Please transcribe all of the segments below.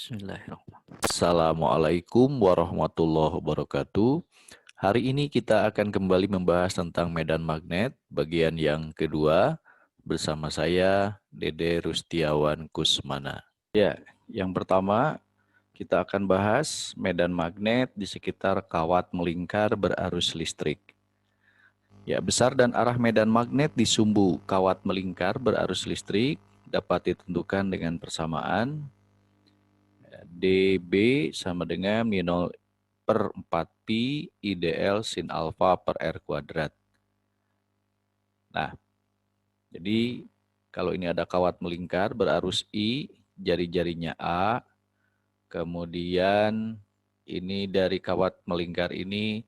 Bismillahirrahmanirrahim. Assalamualaikum warahmatullahi wabarakatuh. Hari ini kita akan kembali membahas tentang medan magnet bagian yang kedua bersama saya Dede Rustiawan Kusmana. Ya, yang pertama kita akan bahas medan magnet di sekitar kawat melingkar berarus listrik. Ya, besar dan arah medan magnet di sumbu kawat melingkar berarus listrik dapat ditentukan dengan persamaan dB sama dengan mu0 per 4pi IDL sin alfa per R kuadrat. Nah, jadi kalau ini ada kawat melingkar berarus I, jari-jarinya A, kemudian ini dari kawat melingkar ini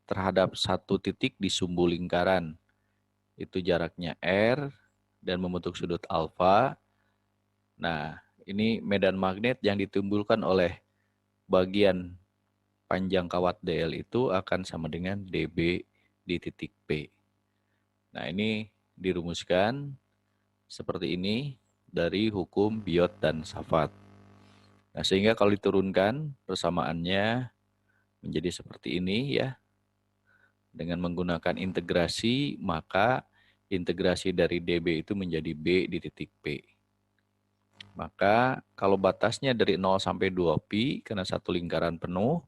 terhadap satu titik di sumbu lingkaran, itu jaraknya R dan membentuk sudut alfa. Nah, ini medan magnet yang ditimbulkan oleh bagian panjang kawat DL itu akan sama dengan dB di titik P. Nah, ini dirumuskan seperti ini dari hukum Biot dan Safat. Nah, sehingga kalau diturunkan persamaannya menjadi seperti ini ya. Dengan menggunakan integrasi, maka integrasi dari dB itu menjadi B di titik P. Maka kalau batasnya dari 0 sampai 2pi karena satu lingkaran penuh,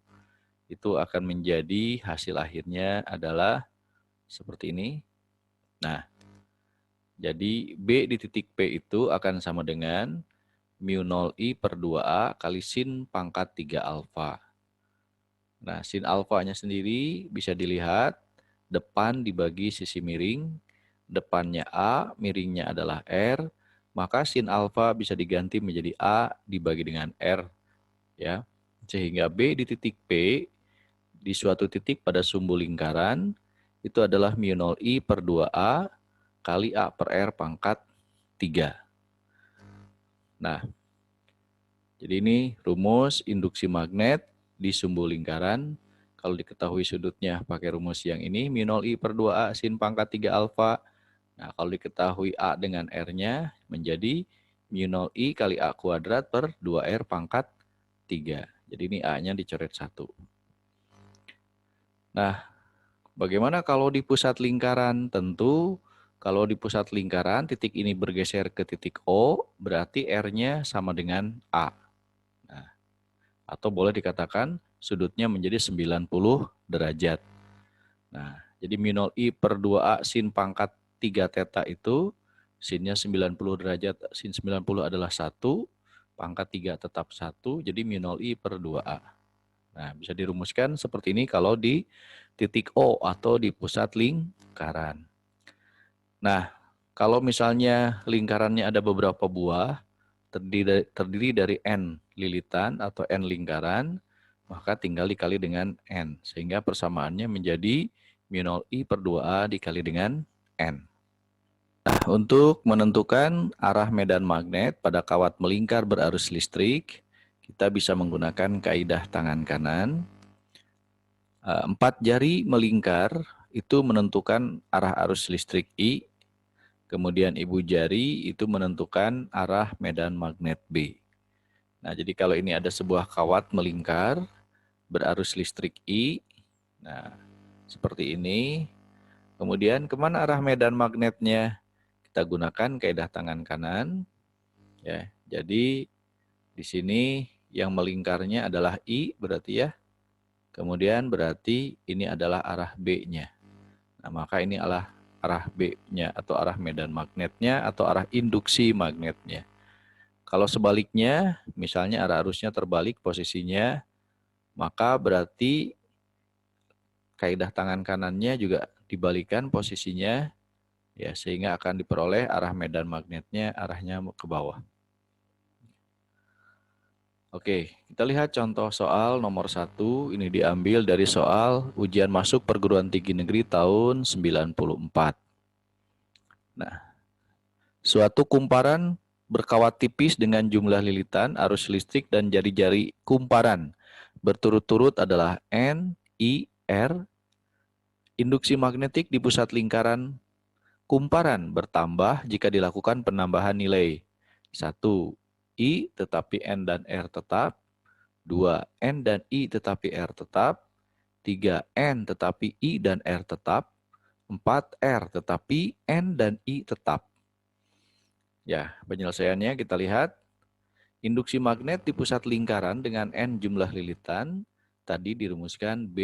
itu akan menjadi hasil akhirnya adalah seperti ini. Nah, jadi B di titik P itu akan sama dengan mu0I per 2A kali sin pangkat 3 alfa. Nah, sin alfanya sendiri bisa dilihat depan dibagi sisi miring, depannya A, miringnya adalah R, maka sin alfa bisa diganti menjadi A dibagi dengan R. Ya, sehingga B di titik P di suatu titik pada sumbu lingkaran itu adalah mu0I per 2A kali A per R pangkat 3. Nah, jadi ini rumus induksi magnet di sumbu lingkaran. Kalau diketahui sudutnya pakai rumus yang ini, mu0I per 2A sin pangkat 3 alfa. Nah, kalau diketahui A dengan R-nya menjadi mu0I kali A kuadrat per 2R pangkat 3. Jadi ini A-nya dicoret 1. Nah, bagaimana kalau di pusat lingkaran? Tentu kalau di pusat lingkaran titik ini bergeser ke titik O, berarti R-nya sama dengan A. Nah, atau boleh dikatakan sudutnya menjadi 90 derajat. Nah, jadi mu0I per 2A sin pangkat 3 theta itu sinnya 90 derajat, sin 90 adalah 1, pangkat 3 tetap 1, jadi mu0I per 2A. Nah, bisa dirumuskan seperti ini kalau di titik O atau di pusat lingkaran. Nah, kalau misalnya lingkarannya ada beberapa buah, terdiri dari N lilitan atau N lingkaran, maka tinggal dikali dengan N. Sehingga persamaannya menjadi mu0I per 2A dikali dengan N. Nah, untuk menentukan arah medan magnet pada kawat melingkar berarus listrik, kita bisa menggunakan kaidah tangan kanan. 4 jari melingkar itu menentukan arah arus listrik I, kemudian ibu jari itu menentukan arah medan magnet B. Nah, jadi kalau ini ada sebuah kawat melingkar berarus listrik I, nah seperti ini. Kemudian kemana arah medan magnetnya? Kita gunakan kaidah tangan kanan. Ya, jadi di sini yang melingkarnya adalah I berarti ya. Kemudian berarti ini adalah arah B-nya. Nah, maka ini adalah arah B-nya atau arah medan magnetnya atau arah induksi magnetnya. Kalau sebaliknya, misalnya arah arusnya terbalik posisinya, maka berarti kaidah tangan kanannya juga dibalikan posisinya, ya, sehingga akan diperoleh arah medan magnetnya arahnya ke bawah. Oke, kita lihat contoh soal nomor 1. Ini diambil dari soal ujian masuk perguruan tinggi negeri tahun 94. Nah, suatu kumparan berkawat tipis dengan jumlah lilitan, arus listrik, dan jari-jari kumparan berturut-turut adalah N, I, R. Induksi magnetik di pusat lingkaran kumparan bertambah jika dilakukan penambahan nilai 1. I tetapi N dan R tetap, 2 N dan I tetapi R tetap, 3 N tetapi I dan R tetap, 4 R tetapi N dan I tetap. Ya, penyelesaiannya kita lihat. Induksi magnet di pusat lingkaran dengan N jumlah lilitan, tadi dirumuskan B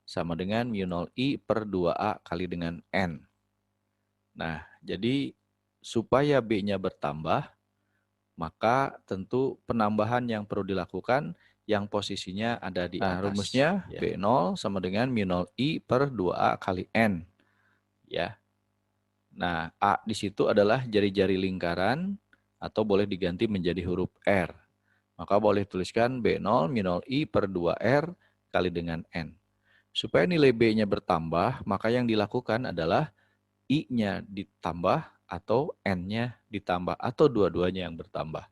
sama dengan mu 0 I per 2A kali dengan N. Nah, jadi supaya B-nya bertambah, maka tentu penambahan yang perlu dilakukan yang posisinya ada di atas. Nah, rumusnya ya. B0 sama dengan mu 0 I per 2A kali N. Ya. Nah, A di situ adalah jari-jari lingkaran atau boleh diganti menjadi huruf R. Maka boleh tuliskan B0 mu 0 I per 2R kali dengan N. Supaya nilai B-nya bertambah, maka yang dilakukan adalah I-nya ditambah atau N-nya ditambah atau dua-duanya yang bertambah.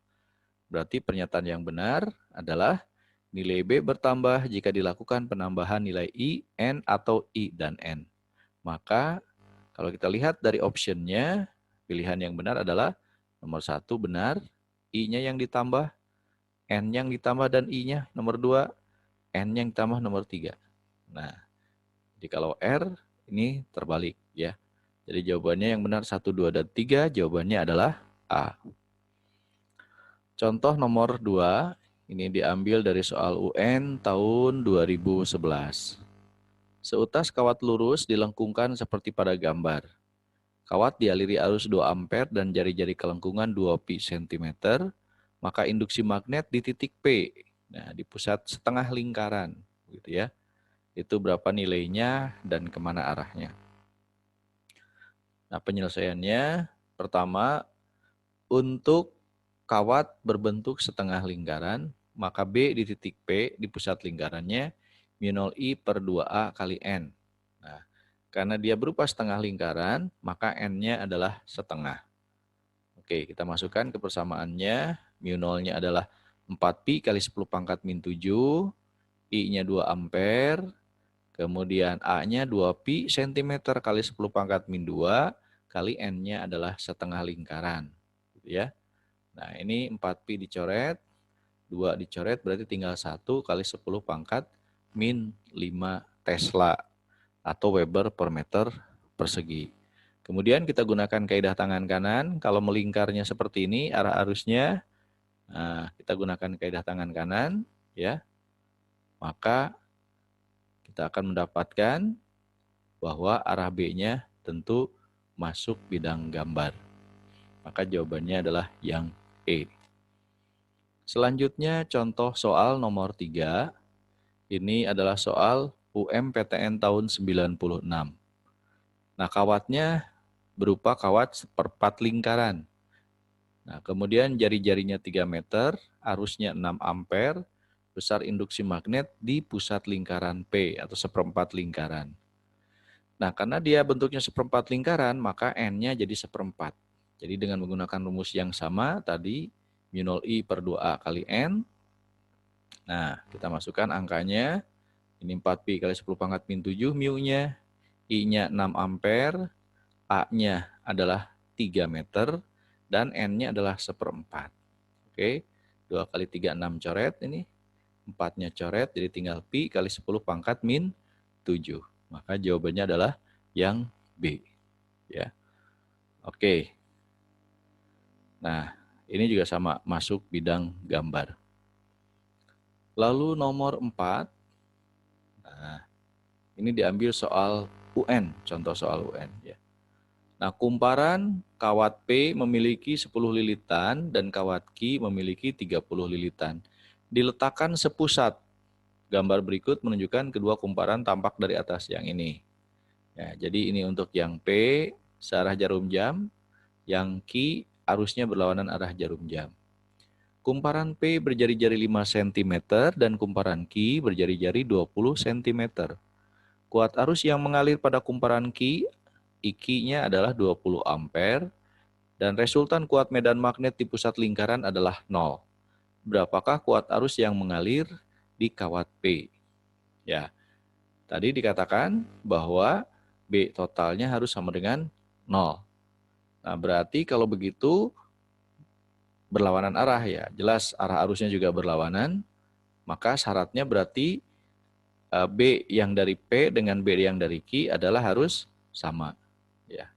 Berarti pernyataan yang benar adalah nilai B bertambah jika dilakukan penambahan nilai I, N, atau I dan N. Maka kalau kita lihat dari optionnya, pilihan yang benar adalah nomor 1 benar, I-nya yang ditambah, N yang ditambah dan I-nya, nomor 2, N yang ditambah nomor 3. Nah, jadi kalau R ini terbalik ya. Jadi jawabannya yang benar 1, 2, dan 3, jawabannya adalah A. Contoh nomor 2, ini diambil dari soal UN tahun 2011. Seutas kawat lurus dilengkungkan seperti pada gambar. Kawat dialiri arus 2 ampere dan jari-jari kelengkungan 2 pi cm, maka induksi magnet di titik P, nah di pusat setengah lingkaran, gitu ya. Itu berapa nilainya dan kemana arahnya. Nah, penyelesaiannya pertama, untuk kawat berbentuk setengah lingkaran, maka B di titik P di pusat lingkarannya mu 0 I per 2A kali N. Nah, karena dia berupa setengah lingkaran, maka N-nya adalah setengah. Oke, kita masukkan ke persamaannya. Mu 0-nya adalah 4 pi kali 10 pangkat min 7, I-nya 2 ampere, kemudian A-nya 2 pi cm kali 10 pangkat min 2, kali N-nya adalah setengah lingkaran. Gitu ya. Nah, ini 4 pi dicoret, 2 dicoret, berarti tinggal 1 kali 10 pangkat min 5 Tesla atau Weber per meter persegi. Kemudian kita gunakan kaidah tangan kanan. Kalau melingkarnya seperti ini, arah arusnya, nah, kita gunakan kaidah tangan kanan, ya. Maka kita akan mendapatkan bahwa arah B-nya tentu masuk bidang gambar. Maka jawabannya adalah yang E. Selanjutnya contoh soal nomor 3. Ini adalah soal UMPTN tahun 96. Nah, kawatnya berupa kawat seperempat lingkaran. Nah, kemudian jari-jarinya 3 meter, arusnya 6 ampere, besar induksi magnet di pusat lingkaran P atau seperempat lingkaran. Nah, karena dia bentuknya seperempat lingkaran, maka N-nya jadi seperempat. Jadi dengan menggunakan rumus yang sama tadi, mu 0 I per 2A kali N. Nah, kita masukkan angkanya. Ini 4 pi kali 10 pangkat min 7 mu-nya. I-nya 6 ampere. A-nya adalah 3 meter. Dan N-nya adalah seperempat. Oke, 2 kali 3, 6 coret ini. 4-nya coret, jadi tinggal pi kali 10 pangkat min 7. Maka jawabannya adalah yang B. Ya. Oke. Nah, ini juga sama, masuk bidang gambar. Lalu nomor 4. Nah, ini diambil soal UN, contoh soal UN. Ya. Nah, kumparan kawat P memiliki 10 lilitan dan kawat Q memiliki 30 lilitan. Diletakkan sepusat. Gambar berikut menunjukkan kedua kumparan tampak dari atas yang ini. Ya, jadi ini untuk yang P searah jarum jam, yang Q arusnya berlawanan arah jarum jam. Kumparan P berjari-jari 5 cm dan kumparan Q berjari-jari 20 cm. Kuat arus yang mengalir pada kumparan Q, IQ-nya adalah 20 ampere, dan resultan kuat medan magnet di pusat lingkaran adalah 0. Berapakah kuat arus yang mengalir di kawat P? Ya, tadi dikatakan bahwa B totalnya harus sama dengan 0. Nah, berarti kalau begitu berlawanan arah ya. Jelas arah arusnya juga berlawanan. Maka syaratnya berarti B yang dari P dengan B yang dari Q adalah harus sama. Ya.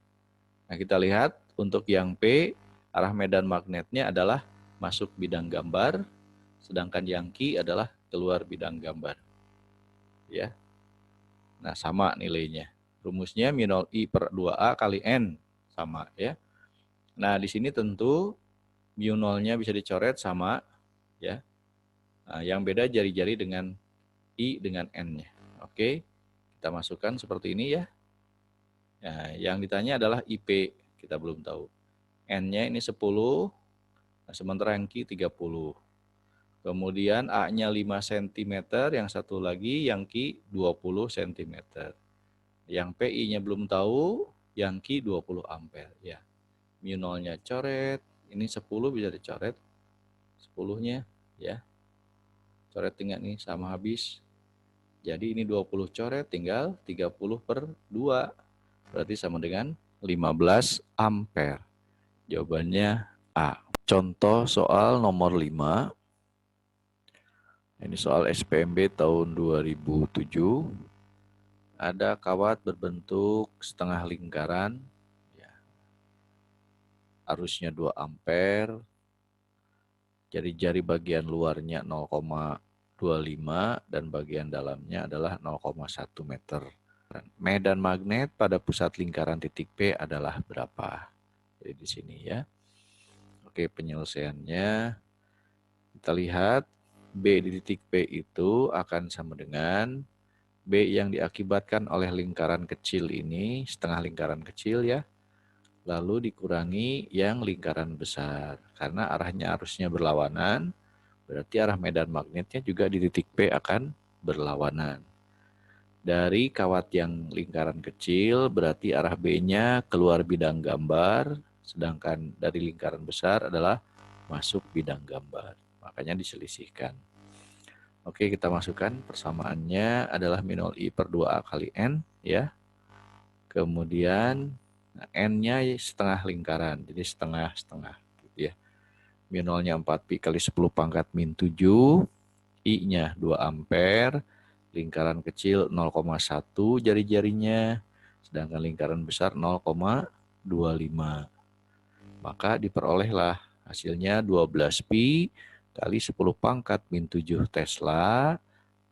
Nah, kita lihat untuk yang P, arah medan magnetnya adalah masuk bidang gambar, sedangkan yang Q adalah keluar bidang gambar. Ya. Nah, sama nilainya. Rumusnya mu 0 I per 2A kali N. Sama ya. Nah, di sini tentu mu 0-nya bisa dicoret sama ya. Nah, yang beda jari-jari dengan I dengan N-nya. Oke, kita masukkan seperti ini ya. Nah, yang ditanya adalah IP, kita belum tahu. N-nya ini 10, nah sementara yang Q 30. Kemudian A-nya 5 cm, yang satu lagi yang Q 20 cm. Yang PI-nya belum tahu, yang Q 20 ampere. Ya. Mu 0-nya coret, ini 10 bisa dicoret. 10-nya ya. Coret dengan ini sama habis. Jadi ini 20 coret, tinggal 30 per 2. Berarti sama dengan 15 ampere. Jawabannya A. Contoh soal nomor 5. Ini soal SPMB tahun 2007. Ada kawat berbentuk setengah lingkaran. Ya. Arusnya 2 ampere. Jari-jari bagian luarnya 0,25 dan bagian dalamnya adalah 0,1 meter. Medan magnet pada pusat lingkaran titik P adalah berapa? Jadi di sini ya. Oke, penyelesaiannya kita lihat B di titik P itu akan sama dengan B yang diakibatkan oleh lingkaran kecil ini, setengah lingkaran kecil ya. Lalu dikurangi yang lingkaran besar. Karena arahnya arusnya berlawanan, berarti arah medan magnetnya juga di titik P akan berlawanan. Dari kawat yang lingkaran kecil, berarti arah B-nya keluar bidang gambar, sedangkan dari lingkaran besar adalah masuk bidang gambar. Makanya diselisihkan. Oke, kita masukkan persamaannya adalah mu 0 I per 2A kali N. Ya. Kemudian N-nya setengah lingkaran, jadi setengah-setengah. Gitu ya. Mu 0-nya 4pi kali 10 pangkat min 7. I-nya 2 ampere. Lingkaran kecil 0,1 jari-jarinya, sedangkan lingkaran besar 0,25. Maka diperolehlah hasilnya 12pi kali 10 pangkat min 7 Tesla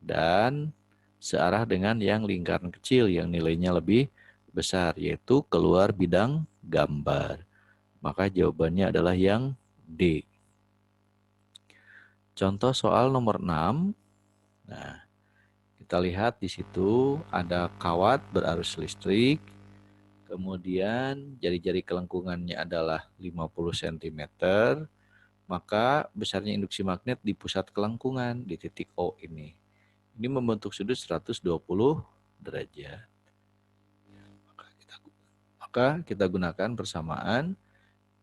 dan searah dengan yang lingkaran kecil yang nilainya lebih besar, yaitu keluar bidang gambar. Maka jawabannya adalah yang D. Contoh soal nomor 6. Nah, kita lihat di situ ada kawat berarus listrik, kemudian jari-jari kelengkungannya adalah 50 cm, maka besarnya induksi magnet di pusat kelengkungan di titik O ini. Ini membentuk sudut 120 derajat. Maka kita gunakan persamaan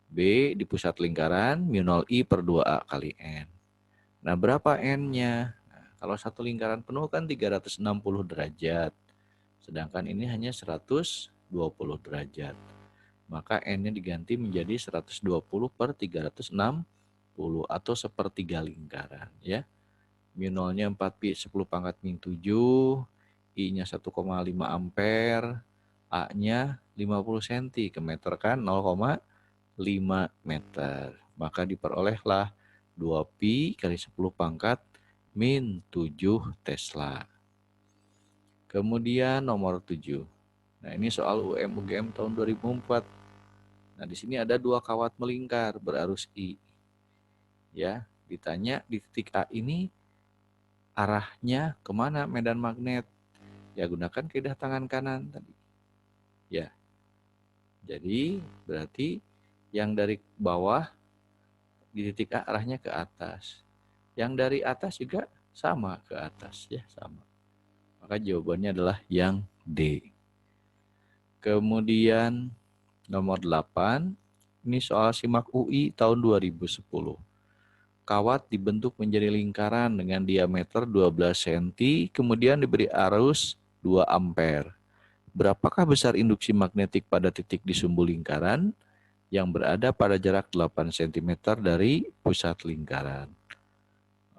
B di pusat lingkaran mu 0 I per 2A kali N. Nah, berapa N-nya? Kalau satu lingkaran penuh kan 360 derajat. Sedangkan ini hanya 120 derajat. Maka N-nya diganti menjadi 120 per 360 atau sepertiga lingkaran. Ya. Mu 0-nya 4pi 10 pangkat min 7. I-nya 1,5 ampere. A-nya 50 cm ke meter kan 0,5 meter. Maka diperolehlah 2pi kali 10 pangkat min 7 Tesla. Kemudian nomor 7. Nah, ini soal UM-UGM tahun 2004. Nah, di sini ada dua kawat melingkar berarus I. Ya, ditanya di titik A ini arahnya kemana medan magnet? Ya, gunakan kaidah tangan kanan tadi. Ya. Jadi, berarti yang dari bawah di titik A arahnya ke atas. Yang dari atas juga sama ke atas, ya, sama. Maka jawabannya adalah yang D. Kemudian nomor 8, ini soal SIMAK UI tahun 2010. Kawat dibentuk menjadi lingkaran dengan diameter 12 cm, kemudian diberi arus 2 ampere. Berapakah besar induksi magnetik pada titik di sumbu lingkaran? yang berada pada jarak 8 cm dari pusat lingkaran.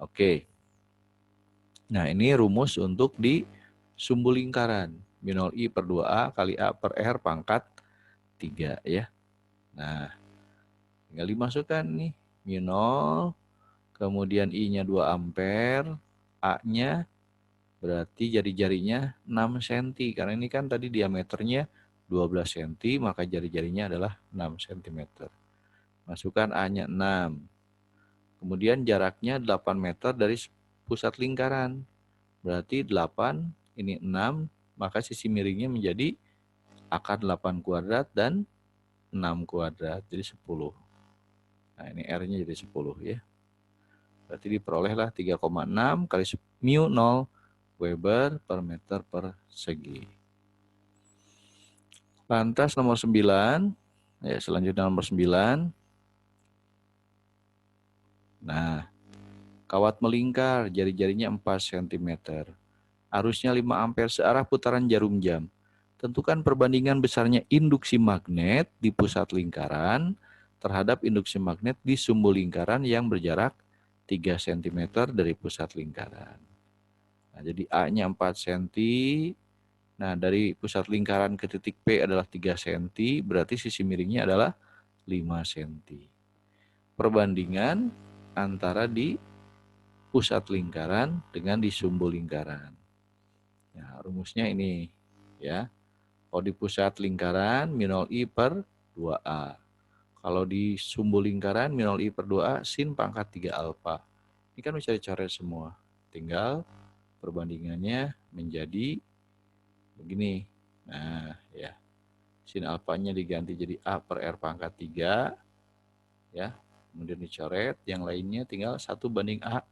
Oke. Nah, ini rumus untuk di sumbu lingkaran. Min 0 I per 2A kali A per R pangkat 3 ya. Nah, tinggal dimasukkan nih. Min 0, kemudian I-nya 2 ampere, A-nya berarti jari-jarinya 6 cm. Karena ini kan tadi diameternya 12 cm, maka jari-jarinya adalah 6 cm. Masukkan A-nya 6. Kemudian jaraknya 8 meter dari pusat lingkaran. Berarti 8, ini 6, maka sisi miringnya menjadi akar 8 kuadrat dan 6 kuadrat, jadi 10. Nah, ini R-nya jadi 10 ya. Berarti diperolehlah 3,6 kali mu 0 Weber per meter persegi. Lantas nomor 9, ya selanjutnya nomor 9. Nah, kawat melingkar, jari-jarinya 4 cm. Arusnya 5 ampere searah putaran jarum jam. Tentukan perbandingan besarnya induksi magnet di pusat lingkaran terhadap induksi magnet di sumbu lingkaran yang berjarak 3 cm dari pusat lingkaran. Nah, jadi A-nya 4 cm. Nah, dari pusat lingkaran ke titik P adalah 3 cm, berarti sisi miringnya adalah 5 cm. Perbandingan antara di pusat lingkaran dengan di sumbu lingkaran. Nah, rumusnya ini ya. Kalau di pusat lingkaran min 0 I per 2A. Kalau di sumbu lingkaran min 0 I per 2A sin pangkat 3 alfa. Ini kan bisa dicoret semua. Tinggal perbandingannya menjadi begini. Nah, ya. Sin alfanya diganti jadi A per R pangkat 3. Ya. Kemudian dicoret. Yang lainnya tinggal 1 banding A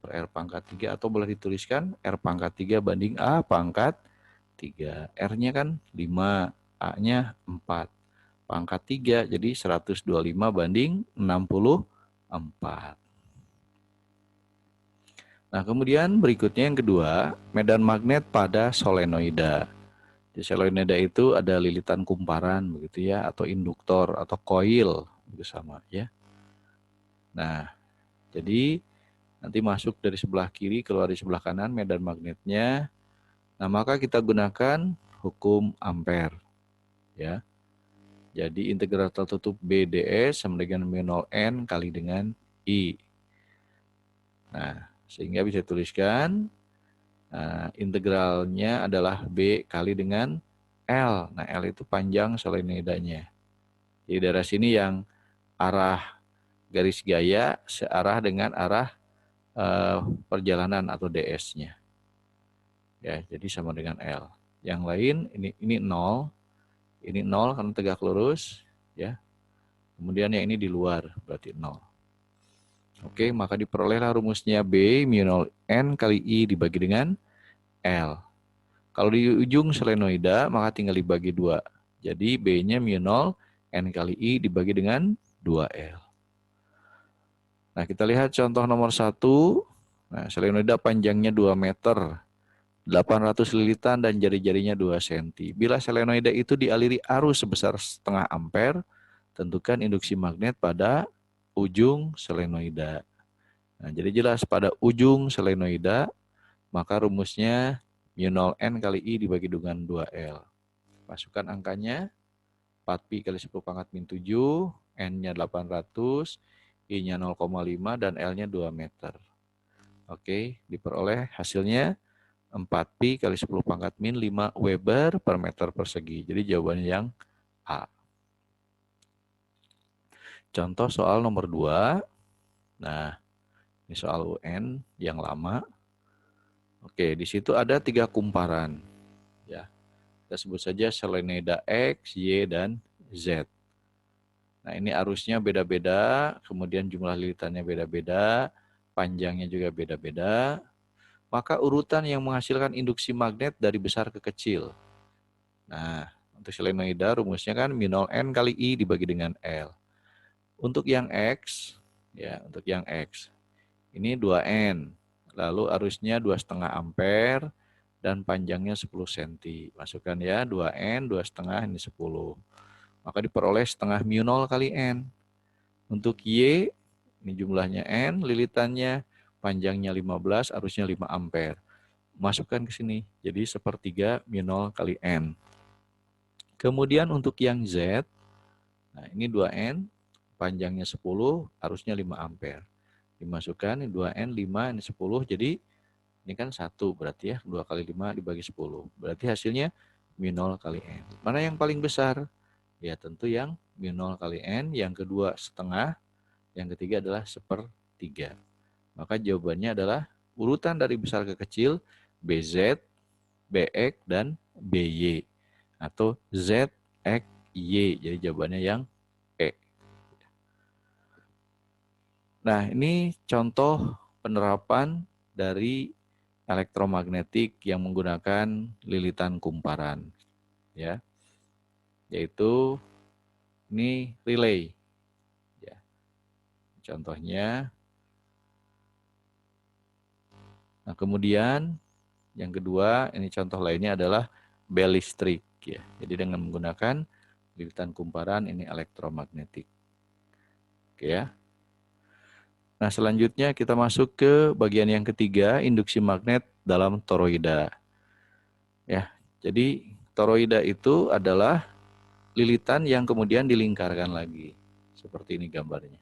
per R pangkat 3. Atau boleh dituliskan R pangkat 3 banding A pangkat 3. R-nya kan 5, A-nya 4. Pangkat 3, jadi 125 banding 64. Nah, kemudian berikutnya yang kedua, medan magnet pada solenoida. Di solenoida itu ada lilitan kumparan begitu ya, atau induktor atau koil bersama ya. Nah, jadi nanti masuk dari sebelah kiri keluar di sebelah kanan medan magnetnya. Nah, maka kita gunakan hukum ampere ya. Jadi integral tertutup BDS sama dengan mu 0 N kali dengan I. Nah, sehingga bisa tuliskan integralnya adalah B kali dengan L. Nah, L itu panjang solenoidanya. Jadi dari sini yang arah garis gaya searah dengan arah perjalanan atau DS-nya. Ya, jadi sama dengan L. Yang lain ini 0. Ini 0 karena tegak lurus ya. Kemudian yang ini di luar berarti 0. Oke, maka diperolehlah rumusnya B mu 0 N kali I dibagi dengan L. Kalau di ujung solenoida maka tinggal dibagi 2. Jadi B-nya mu 0 N kali I dibagi dengan 2L. Nah, kita lihat contoh nomor 1. Nah, solenoida panjangnya 2 meter. 800 lilitan dan jari-jarinya 2 cm. Bila solenoida itu dialiri arus sebesar setengah ampere, tentukan induksi magnet pada ujung solenoida. Nah, jadi jelas pada ujung solenoida, maka rumusnya mu 0 N kali I dibagi dengan 2L. Masukkan angkanya, 4pi kali 10 pangkat min 7, N-nya 800, I-nya 0,5, dan L-nya 2 meter. Oke, diperoleh hasilnya 4pi kali 10 pangkat min 5 Weber per meter persegi. Jadi jawabannya yang A. Contoh soal nomor 2. Nah, ini soal UN yang lama. Oke, di situ ada 3 kumparan. Ya, kita sebut saja solenoida X, Y, dan Z. Nah, ini arusnya beda-beda, kemudian jumlah lilitannya beda-beda, panjangnya juga beda-beda. Maka urutan yang menghasilkan induksi magnet dari besar ke kecil. Nah, untuk solenoida rumusnya kan mu 0 N kali I dibagi dengan L. Untuk yang X, ya, untuk yang X, ini 2N. Lalu arusnya 2,5 ampere dan panjangnya 10 cm. Masukkan ya, 2N, 2,5, ini 10. maka diperoleh setengah mu 0 kali N. Untuk Y, ini jumlahnya N, lilitannya, panjangnya 15, arusnya 5 ampere. Masukkan ke sini, jadi sepertiga mu 0 kali N. Kemudian untuk yang Z, nah ini 2N, panjangnya 10, arusnya 5 ampere. Dimasukkan, ini 2N, 5, ini 10, jadi ini kan 1 berarti ya, 2 kali 5 dibagi 10. Berarti hasilnya mu 0 kali N. Mana yang paling besar? Ya tentu yang mu 0 kali N, yang kedua setengah, yang ketiga adalah sepertiga. Maka jawabannya adalah urutan dari besar ke kecil, BZ, BX, dan BY. Atau Z, X, Y. Jadi jawabannya yang E. Nah, ini contoh penerapan dari elektromagnetik yang menggunakan lilitan kumparan, ya, yaitu ini relay, ya. Contohnya, nah kemudian yang kedua, ini contoh lainnya adalah bel listrik, ya. Jadi dengan menggunakan lilitan kumparan ini elektromagnetik, oke ya. Nah selanjutnya kita masuk ke bagian yang ketiga, induksi magnet dalam toroida. Ya, jadi toroida itu adalah lilitan yang kemudian dilingkarkan lagi. Seperti ini gambarnya.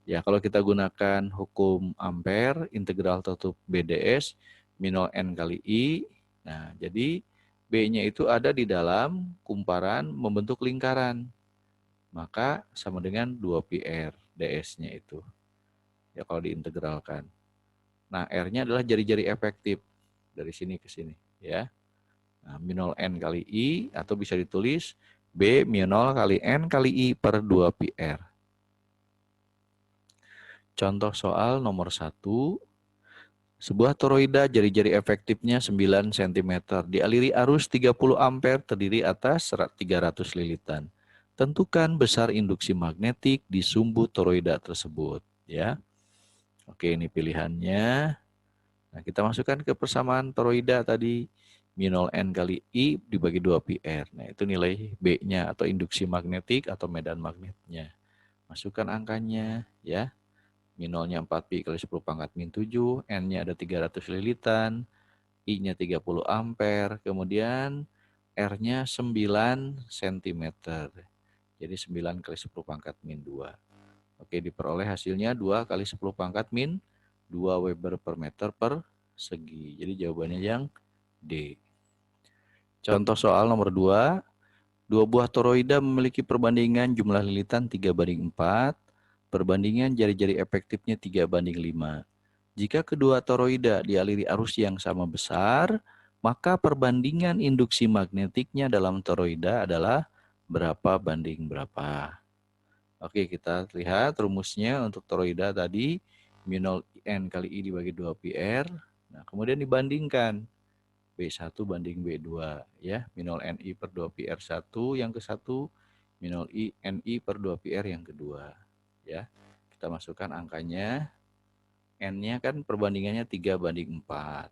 Ya, kalau kita gunakan hukum Ampere, integral tertutup BDS, minol N kali I. Nah, jadi B-nya itu ada di dalam kumparan membentuk lingkaran. Maka sama dengan 2πr ds-nya itu. Ya, kalau diintegralkan. Nah, R-nya adalah jari-jari efektif. Dari sini ke sini. Ya. Nah, minol N kali I, atau bisa ditulis B minol kali N kali I per 2πr. Contoh soal nomor 1. Sebuah toroida jari-jari efektifnya 9 cm, dialiri arus 30 ampere terdiri atas 300 lilitan. Tentukan besar induksi magnetik di sumbu toroida tersebut. Ya, oke, ini pilihannya. Nah, kita masukkan ke persamaan toroida tadi, minol N kali I dibagi 2πr. Nah, itu nilai B-nya atau induksi magnetik atau medan magnetnya. Masukkan angkanya, ya. Minolnya 4pi kali 10 pangkat min 7, N-nya ada 300 lilitan, I-nya 30 ampere, kemudian R-nya 9 cm. Jadi 9 kali 10 pangkat min 2. Oke, diperoleh hasilnya 2 kali 10 pangkat min 2 Weber per meter per segi. Jadi jawabannya yang D. Contoh soal nomor 2. Dua buah toroida memiliki perbandingan jumlah lilitan 3:4. Perbandingan jari-jari efektifnya 3:5. Jika kedua toroida dialiri arus yang sama besar, maka perbandingan induksi magnetiknya dalam toroida adalah berapa banding berapa. Oke, kita lihat rumusnya untuk toroida tadi, minol N kali I dibagi 2πr. Nah, kemudian dibandingkan B1 banding B2, ya, minol NI per 2πr1 yang ke-1, minol NI per 2πr yang kedua, ya. Kita masukkan angkanya, N-nya kan perbandingannya 3:4,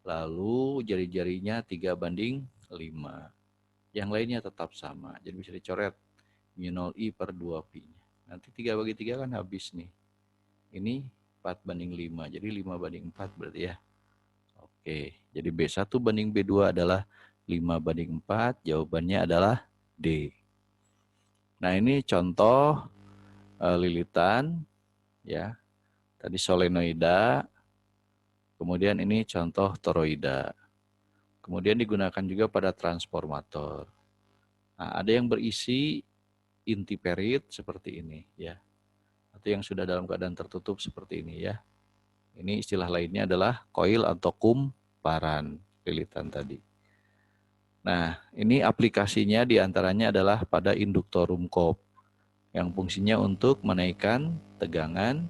lalu jari-jarinya 3:5, yang lainnya tetap sama, jadi bisa dicoret minol I per 2pi-nya. Nanti 3/3 kan habis nih, ini 4:5, jadi 5/4 berarti ya. Oke, jadi B1 banding B2 adalah 5:4, jawabannya adalah D. Nah, ini contoh lilitan, ya. Tadi solenoida, kemudian ini contoh toroida. Kemudian digunakan juga pada transformator. Nah, ada yang berisi inti perit seperti ini, ya. Atau yang sudah dalam keadaan tertutup seperti ini, ya. Ini istilah lainnya adalah koil atau kumparan lilitan tadi. Nah, ini aplikasinya diantaranya adalah pada induktorum kop yang fungsinya untuk menaikkan tegangan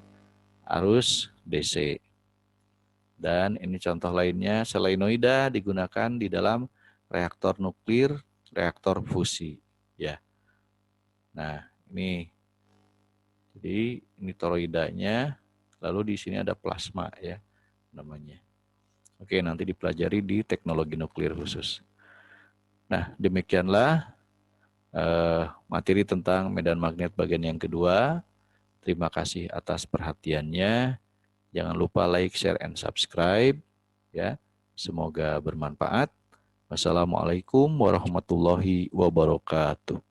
arus DC. Dan ini contoh lainnya, selenoida digunakan di dalam reaktor nuklir, reaktor fusi, ya. Nah, ini jadi ini toroidanya, lalu di sini ada plasma, ya, namanya. Oke, nanti dipelajari di teknologi nuklir khusus. Nah, demikianlah materi tentang medan magnet bagian yang kedua. Terima kasih atas perhatiannya. Jangan lupa like, share, and subscribe. Ya, semoga bermanfaat. Wassalamualaikum warahmatullahi wabarakatuh.